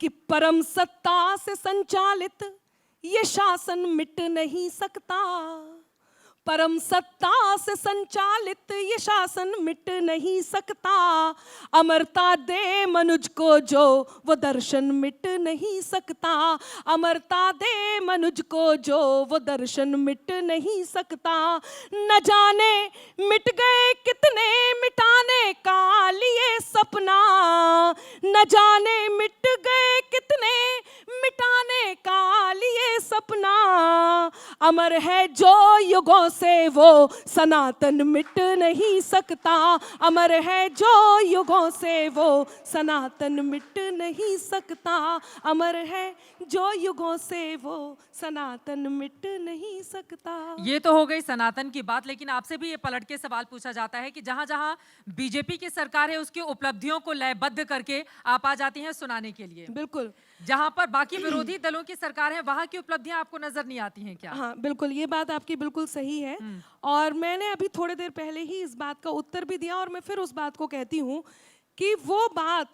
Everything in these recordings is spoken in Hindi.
कि परम सत्ता से संचालित ये शासन मिट नहीं सकता, परम सत्ता से संचालित ये शासन मिट नहीं सकता, अमरता दे मनुज को जो वो दर्शन मिट नहीं सकता, अमरता दे मनुज को जो वो दर्शन मिट नहीं सकता। न जाने मिट गए कितने मिटाने का लिए सपना, न जाने मिट गए कितने मिटाने का लिए सपना, अमर है जो युगों से वो सनातन मिट नहीं सकता, अमर है जो युगों से वो सनातन मिट नहीं सकता, अमर है जो युगों से वो सनातन मिट नहीं सकता। ये तो हो गई सनातन की बात, लेकिन आपसे भी ये पलट के सवाल पूछा जाता है कि जहां जहां बीजेपी की सरकार है उसकी उपलब्धियों को लयबद्ध करके आप आ जाती हैं सुनाने के लिए, बिल्कुल, जहां पर बाकी विरोधी दलों की सरकार है वहां की उपलब्धियां आपको नजर नहीं आती हैं क्या? हाँ बिल्कुल, ये बात आपकी बिल्कुल सही है। और मैंने अभी थोड़ी देर पहले ही इस बात का उत्तर भी दिया और मैं फिर उस बात को कहती हूँ कि वो बात,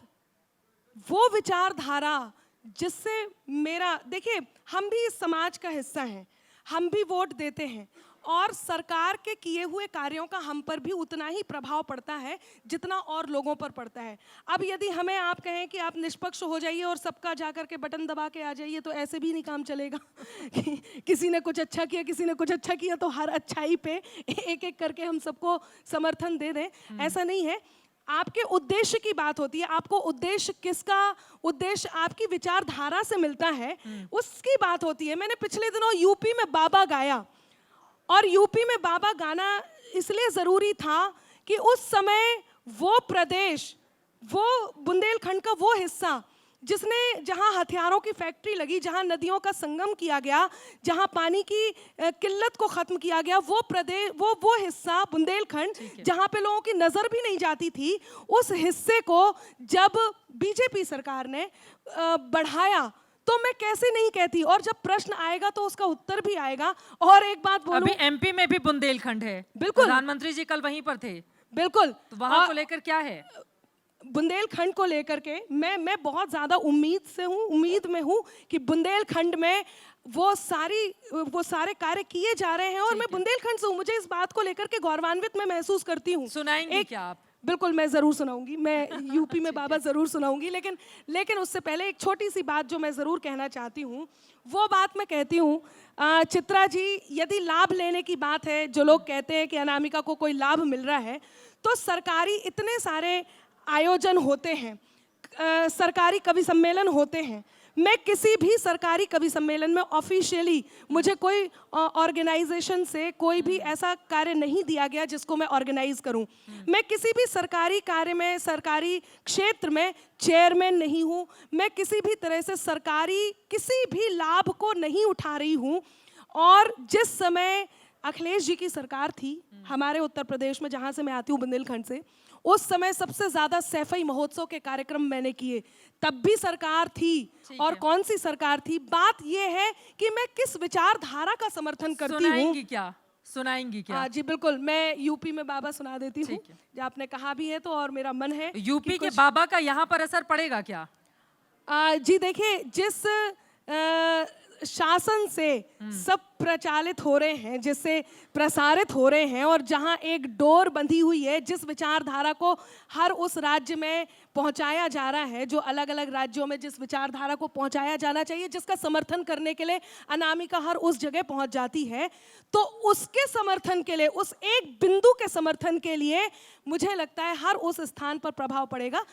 वो विचारधारा जिससे मेरा, देखिए हम भी इस समाज का हिस्सा हैं, हम भी वोट देते हैं और सरकार के किए हुए कार्यों का हम पर भी उतना ही प्रभाव पड़ता है जितना और लोगों पर पड़ता है। अब यदि हमें आप कहें कि आप निष्पक्ष हो जाइए और सबका जाकर के बटन दबा के आ जाइए तो ऐसे भी नहीं काम चलेगा। किसी ने कुछ अच्छा किया, किसी ने कुछ अच्छा किया तो हर अच्छाई पे एक एक करके हम सबको समर्थन दे दें, ऐसा नहीं है। आपके उद्देश्य की बात होती है, आपको उद्देश्य किसका, उद्देश्य आपकी विचारधारा से मिलता है उसकी बात होती है। मैंने पिछले दिनों यूपी में बाबा गाया और यूपी में बाबा गाना इसलिए ज़रूरी था कि उस समय वो प्रदेश, वो बुंदेलखंड का वो हिस्सा जिसने, जहाँ हथियारों की फैक्ट्री लगी, जहाँ नदियों का संगम किया गया, जहाँ पानी की किल्लत को ख़त्म किया गया, वो प्रदेश, वो हिस्सा बुंदेलखंड जहाँ पे लोगों की नज़र भी नहीं जाती थी, उस हिस्से को जब बीजेपी सरकार ने बढ़ाया तो मैं कैसे नहीं कहती, और जब प्रश्न आएगा तो उसका उत्तर भी आएगा। और एक बात बोलूं, अभी एमपी में भी बुंदेलखंड है, बिल्कुल, प्रधानमंत्री जी कल वहीं पर थे, बिल्कुल, तो वहां को लेकर क्या है? बुंदेलखंड को लेकर के मैं बहुत ज़्यादा उम्मीद में हूँ कि बुंदेलखंड में वो सारे कार्य किए जा रहे हैं और मैं बुंदेलखंड से हूँ, मुझे इस बात को लेकर के गौरवान्वित मैं महसूस करती हूँ। सुनाएंगे क्या आप? बिल्कुल, मैं ज़रूर सुनाऊंगी, मैं यूपी में बाबा ज़रूर सुनाऊंगी, लेकिन उससे पहले एक छोटी सी बात जो मैं ज़रूर कहना चाहती हूँ, वो बात मैं कहती हूँ, चित्रा जी, यदि लाभ लेने की बात है, जो लोग कहते हैं कि अनामिका को कोई लाभ मिल रहा है, तो सरकारी इतने सारे आयोजन होते हैं, सरकारी कवि सम्मेलन होते हैं, मैं किसी भी सरकारी कवि सम्मेलन में ऑफिशियली, मुझे कोई ऑर्गेनाइजेशन से कोई भी ऐसा कार्य नहीं दिया गया जिसको मैं ऑर्गेनाइज करूं। मैं किसी भी सरकारी कार्य में, सरकारी क्षेत्र में चेयरमैन नहीं हूं, मैं किसी भी तरह से सरकारी किसी भी लाभ को नहीं उठा रही हूं। और जिस समय अखिलेश जी की सरकार थी हमारे उत्तर प्रदेश में, जहाँ से मैं आती हूँ बुंदेलखंड से, उस समय सबसे ज़्यादा सैफई महोत्सव के कार्यक्रम मैंने किए, तब भी सरकार थी। और कौन सी सरकार थी? बात यह है कि मैं किस विचारधारा का समर्थन करती हूँ। सुनाएंगी क्या? जी बिल्कुल, मैं यूपी में बाबा सुना देती हूँ, जो आपने कहा भी है तो, और मेरा मन है। यूपी के बाबा का यहाँ पर असर पड़ेगा क्या? जी देखिए, जिस शासन से सब प्रचालित हो रहे हैं, जिससे प्रसारित हो रहे हैं, और जहां एक डोर बंधी हुई है, जिस विचारधारा को हर उस राज्य में पहुंचाया जा रहा है, जो अलग अलग राज्यों में जिस विचारधारा को पहुंचाया जाना चाहिए, जिसका समर्थन करने के लिए अनामिका हर उस जगह पहुंच जाती है, तो उसके समर्थन के लिए, उस एक बिंदु के समर्थन के लिए मुझे लगता है हर उस स्थान पर प्रभाव पड़ेगा।